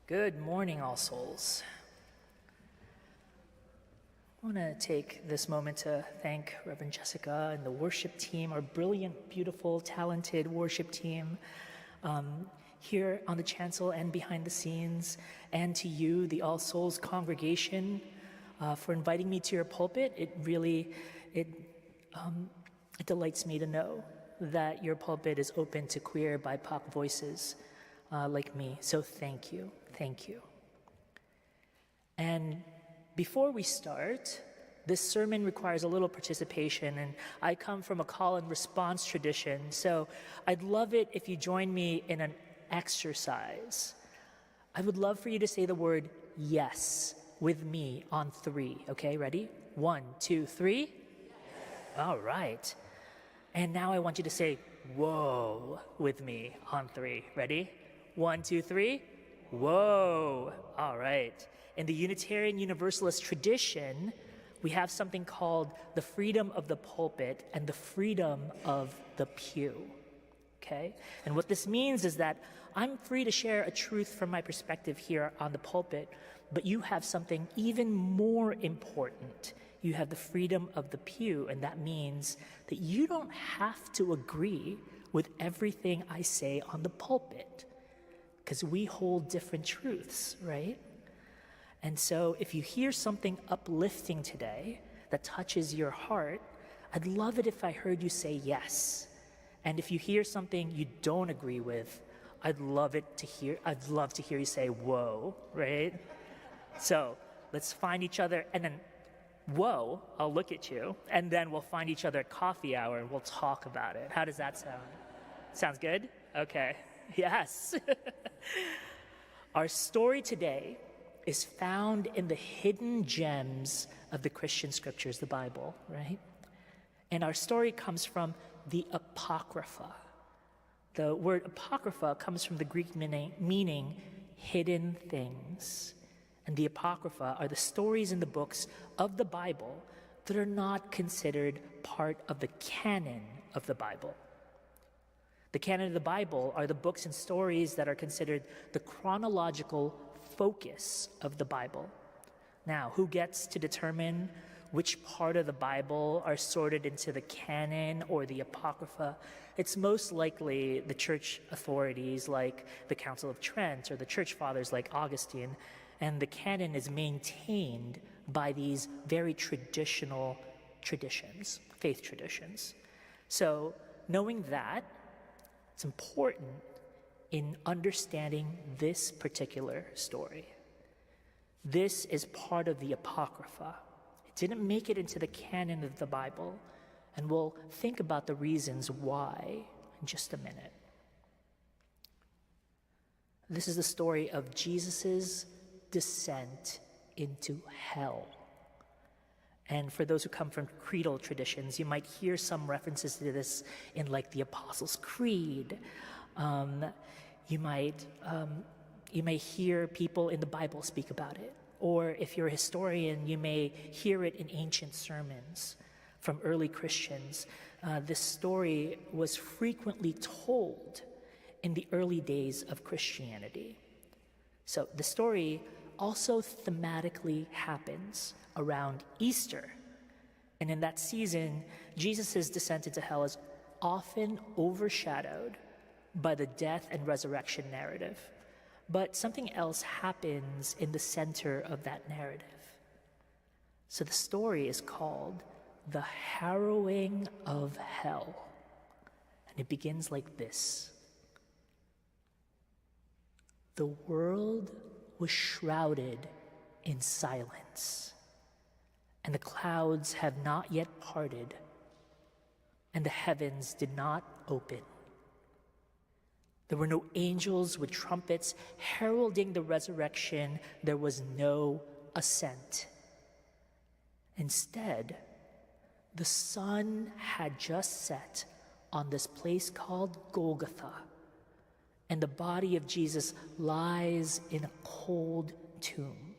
Good morning, All Souls. I want to take this moment to thank Reverend Jessica and the worship team, our brilliant, beautiful, talented worship team here on the chancel and behind the scenes, and to you, the All Souls congregation, for inviting me to your pulpit. It delights me to know that your pulpit is open to queer BIPOC voices like me. So thank you. Thank you. And before we start, this sermon requires a little participation, and I come from a call and response tradition, so I'd love it if you join me in an exercise. I would love for you to say the word yes with me on 3, okay? Ready? 1, 2, 3. Yes. All right. And now I want you to say whoa with me on 3. Ready? 1, 2, 3. Whoa. All right. In the Unitarian Universalist tradition, we have something called the freedom of the pulpit and the freedom of the pew. Okay? And what this means is that I'm free to share a truth from my perspective here on the pulpit, but you have something even more important. You have the freedom of the pew, and that means that you don't have to agree with everything I say on the pulpit, because we hold different truths, right? And so if you hear something uplifting today that touches your heart, I'd love it if I heard you say yes. And if you hear something you don't agree with, I'd love to hear you say whoa, right? So let's find each other, and then whoa, I'll look at you, and then we'll find each other at coffee hour and we'll talk about it. How does that sound? Sounds good? Okay. Yes. Our story today is found in the hidden gems of the Christian scriptures, the Bible, right? And our story comes from the Apocrypha. The word Apocrypha comes from the Greek meaning hidden things. And the Apocrypha are the stories in the books of the Bible that are not considered part of the canon of the Bible. The canon of the Bible are the books and stories that are considered the chronological focus of the Bible. Now, who gets to determine which part of the Bible are sorted into the canon or the Apocrypha? It's most likely the church authorities like the Council of Trent or the church fathers like Augustine, and the canon is maintained by these very traditional traditions, faith traditions. So knowing that, it's important in understanding this particular story. This is part of the Apocrypha. It didn't make it into the canon of the Bible, and we'll think about the reasons why in just a minute. This is the story of Jesus' descent into hell. And for those who come from creedal traditions, you might hear some references to this in like the Apostles' Creed. You may hear people in the Bible speak about it. Or if you're a historian, you may hear it in ancient sermons from early Christians. This story was frequently told in the early days of Christianity. So the story also thematically happens around Easter. And in that season, Jesus' descent into hell is often overshadowed by the death and resurrection narrative. But something else happens in the center of that narrative. So the story is called The Harrowing of Hell. And it begins like this. The world was shrouded in silence, and the clouds have not yet parted, and the heavens did not open. There were no angels with trumpets heralding the resurrection. There was no ascent. Instead, the sun had just set on this place called Golgotha, and the body of Jesus lies in a cold tomb.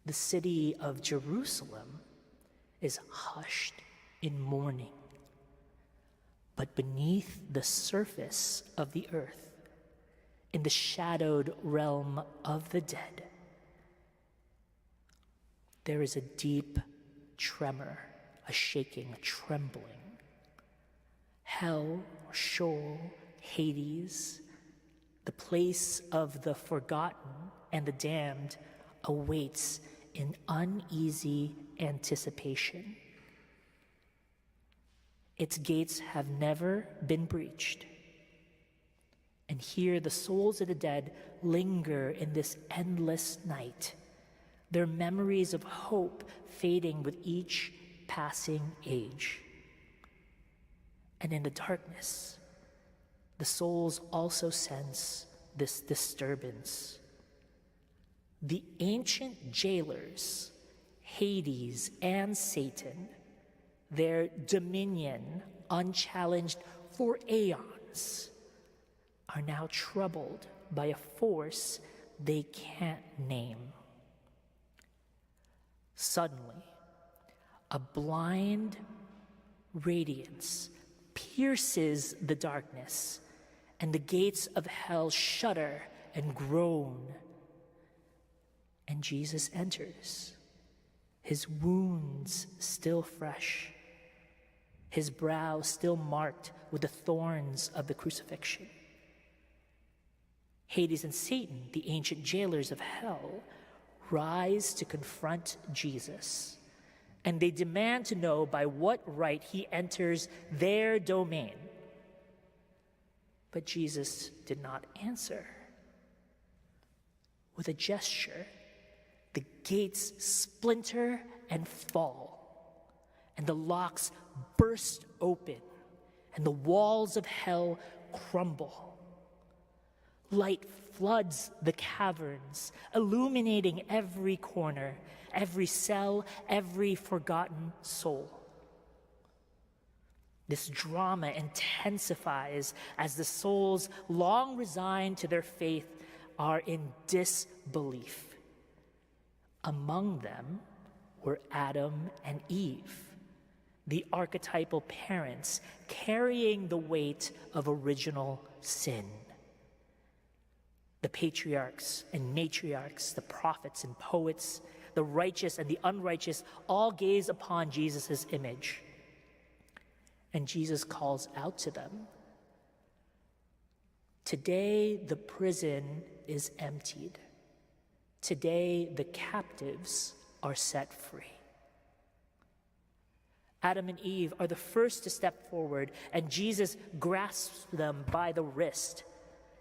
The city of Jerusalem is hushed in mourning. But beneath the surface of the earth in the shadowed realm of the dead, there is a deep tremor, a shaking, a trembling. Hell, or Sheol, Hades, the place of the forgotten and the damned, awaits in uneasy anticipation. Its gates have never been breached. And here the souls of the dead linger in this endless night, their memories of hope fading with each passing age. And in the darkness, the souls also sense this disturbance. The ancient jailers, Hades and Satan, their dominion unchallenged for aeons, are now troubled by a force they can't name. Suddenly, a blind radiance pierces the darkness, and the gates of hell shudder and groan. And Jesus enters, his wounds still fresh, his brow still marked with the thorns of the crucifixion. Hades and Satan, the ancient jailers of hell, rise to confront Jesus, and they demand to know by what right he enters their domain. But Jesus did not answer. With a gesture, the gates splinter and fall, and the locks burst open, and the walls of hell crumble. Light floods the caverns, illuminating every corner, every cell, every forgotten soul. This drama intensifies as the souls, long resigned to their faith, are in disbelief. Among them were Adam and Eve, the archetypal parents carrying the weight of original sin. The patriarchs and matriarchs, the prophets and poets, the righteous and the unrighteous all gaze upon Jesus' image. And Jesus calls out to them, "Today the prison is emptied. Today the captives are set free." Adam and Eve are the first to step forward, and Jesus grasps them by the wrist.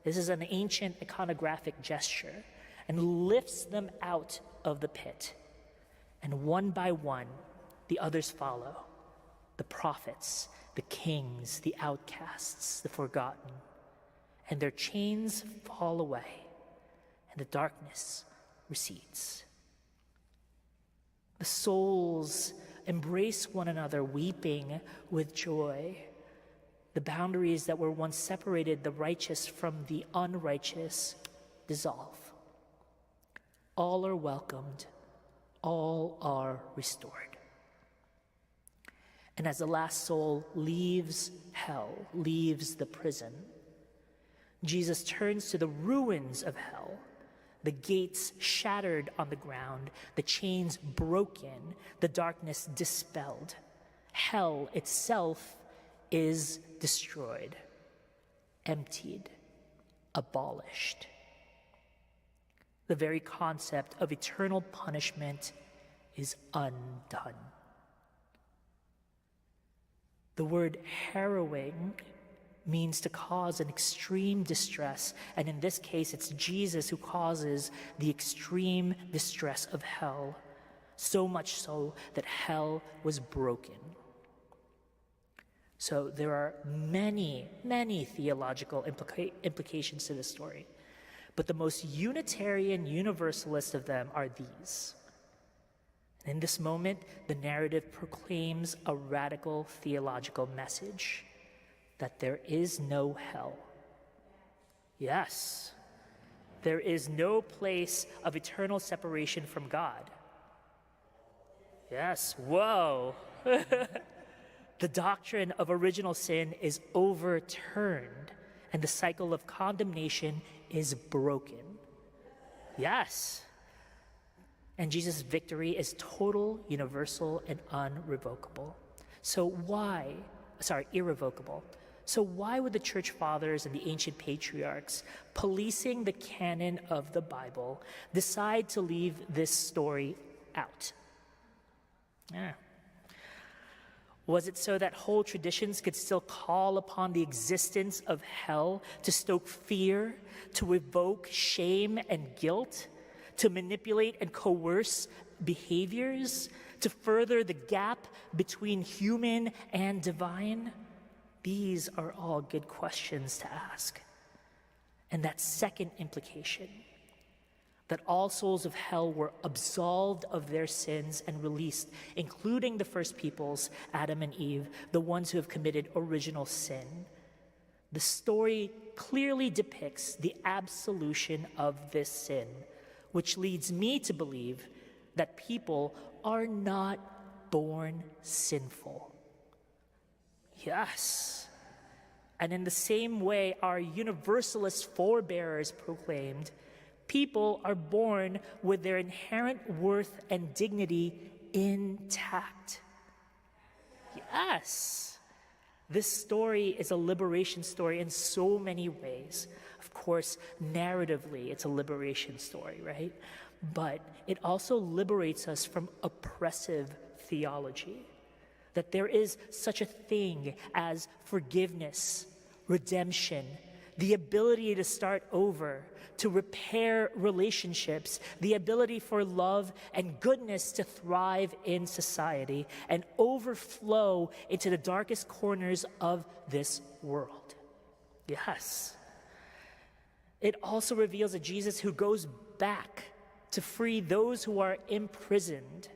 This is an ancient iconographic gesture, and lifts them out of the pit. And one by one, the others follow: the prophets, the kings, the outcasts, the forgotten. And their chains fall away, and the darkness recedes. The souls embrace one another, weeping with joy. The boundaries that were once separated the righteous from the unrighteous dissolve. All are welcomed, all are restored. And as the last soul leaves hell, leaves the prison, Jesus turns to the ruins of hell, the gates shattered on the ground, the chains broken, the darkness dispelled. Hell itself is destroyed, emptied, abolished. The very concept of eternal punishment is undone. The word harrowing means to cause an extreme distress, and in this case, it's Jesus who causes the extreme distress of hell, so much so that hell was broken. So there are many, many theological implications to this story, but the most Unitarian Universalist of them are these. And in this moment, the narrative proclaims a radical theological message: that there is no hell. Yes, there is no place of eternal separation from God. Yes, whoa. The doctrine of original sin is overturned, and the cycle of condemnation is broken. Yes. And Jesus' victory is total, universal, and irrevocable. So why would the church fathers and the ancient patriarchs, policing the canon of the Bible, decide to leave this story out? Was it so that whole traditions could still call upon the existence of hell to stoke fear, to evoke shame and guilt, to manipulate and coerce behaviors, to further the gap between human and divine? These are all good questions to ask. And that second implication, that all souls of hell were absolved of their sins and released, including the first peoples, Adam and Eve, the ones who have committed original sin. The story clearly depicts the absolution of this sin, which leads me to believe that people are not born sinful. Yes. And in the same way our Universalist forebears proclaimed, people are born with their inherent worth and dignity intact. Yes. This story is a liberation story in so many ways. Of course, narratively, it's a liberation story, right? But it also liberates us from oppressive theology. That there is such a thing as forgiveness, redemption, the ability to start over, to repair relationships, the ability for love and goodness to thrive in society and overflow into the darkest corners of this world. Yes. It also reveals a Jesus who goes back to free those who are imprisoned,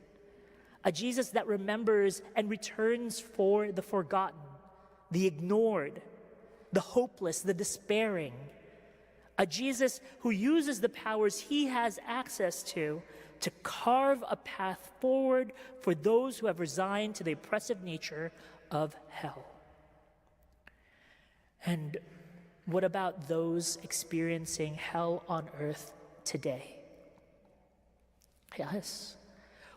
a Jesus that remembers and returns for the forgotten, the ignored, the hopeless, the despairing, a Jesus who uses the powers he has access to carve a path forward for those who have resigned to the oppressive nature of hell. And what about those experiencing hell on earth today? Yes,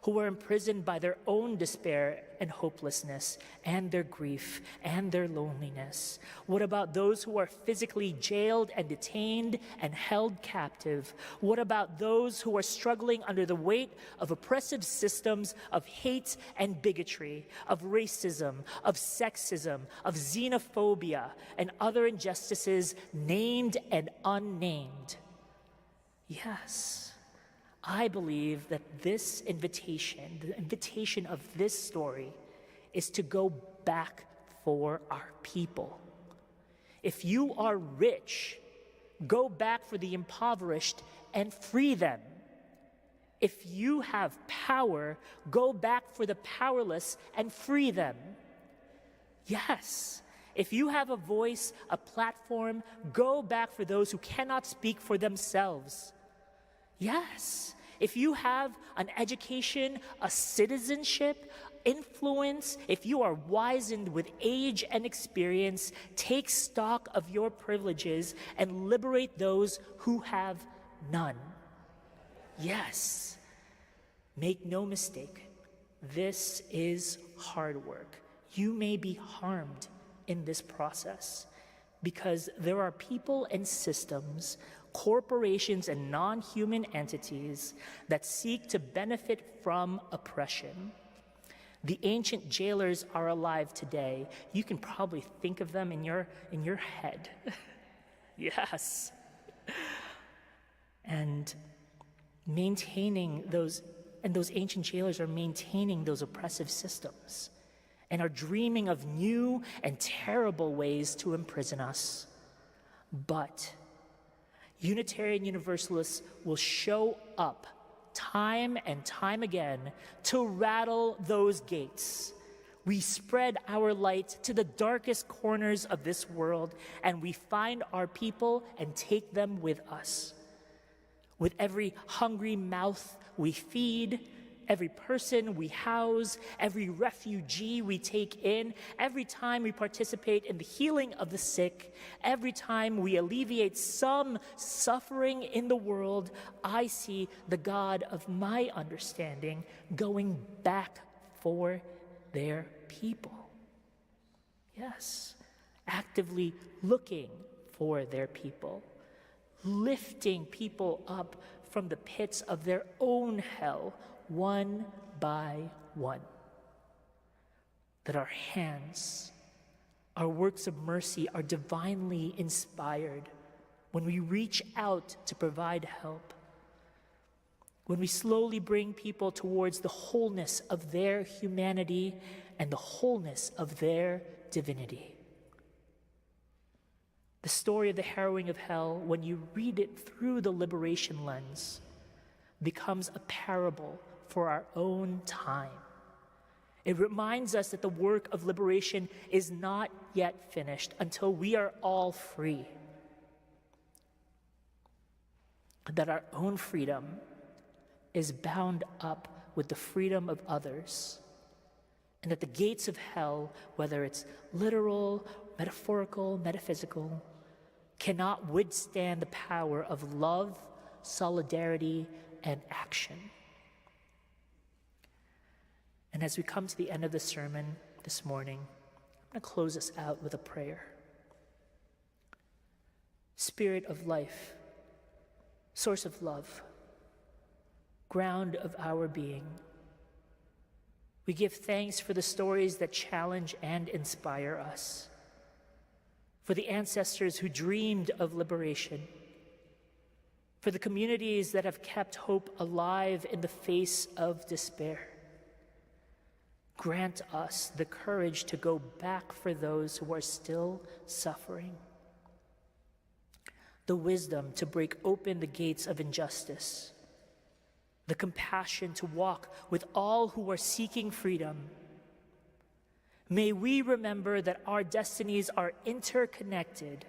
who are imprisoned by their own despair and hopelessness and their grief and their loneliness. What about those who are physically jailed and detained and held captive? What about those who are struggling under the weight of oppressive systems of hate and bigotry, of racism, of sexism, of xenophobia, and other injustices named and unnamed? Yes. I believe that this invitation, the invitation of this story, is to go back for our people. If you are rich, go back for the impoverished and free them. If you have power, go back for the powerless and free them. Yes. If you have a voice, a platform, go back for those who cannot speak for themselves. Yes. If you have an education, a citizenship, influence, if you are wizened with age and experience, take stock of your privileges and liberate those who have none. Yes. Make no mistake, this is hard work. You may be harmed in this process because there are people and systems, corporations and non-human entities that seek to benefit from oppression. The ancient jailers are alive today. You can probably think of them in your head. Yes. And those ancient jailers are maintaining those oppressive systems and are dreaming of new and terrible ways to imprison us. But Unitarian Universalists will show up time and time again to rattle those gates. We spread our light to the darkest corners of this world, and we find our people and take them with us. With every hungry mouth we feed, every person we house, every refugee we take in, every time we participate in the healing of the sick, every time we alleviate some suffering in the world, I see the God of my understanding going back for their people. Yes, actively looking for their people, lifting people up from the pits of their own hell, one by one. That our hands, our works of mercy are divinely inspired when we reach out to provide help, when we slowly bring people towards the wholeness of their humanity and the wholeness of their divinity. The story of the harrowing of hell, when you read it through the liberation lens, becomes a parable for our own time. It reminds us that the work of liberation is not yet finished until we are all free. That our own freedom is bound up with the freedom of others, and that the gates of hell, whether it's literal, metaphorical, metaphysical, cannot withstand the power of love, solidarity, and action. And as we come to the end of the sermon this morning, I'm going to close us out with a prayer. Spirit of life, source of love, ground of our being, we give thanks for the stories that challenge and inspire us, for the ancestors who dreamed of liberation, for the communities that have kept hope alive in the face of despair. Grant us the courage to go back for those who are still suffering, the wisdom to break open the gates of injustice, the compassion to walk with all who are seeking freedom. May we remember that our destinies are interconnected,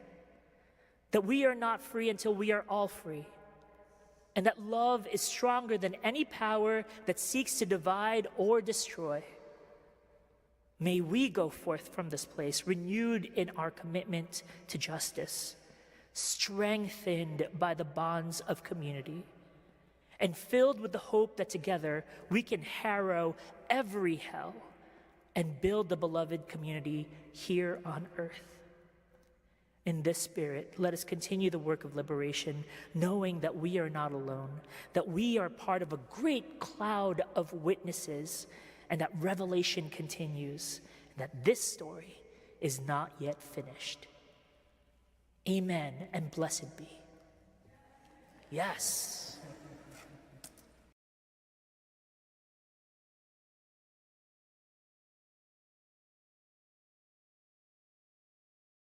that we are not free until we are all free, and that love is stronger than any power that seeks to divide or destroy. May we go forth from this place renewed in our commitment to justice, strengthened by the bonds of community, and filled with the hope that together we can harrow every hell and build the beloved community here on earth. In this spirit, let us continue the work of liberation, knowing that we are not alone, that we are part of a great cloud of witnesses, and that revelation continues, and that this story is not yet finished. Amen, and blessed be. Yes.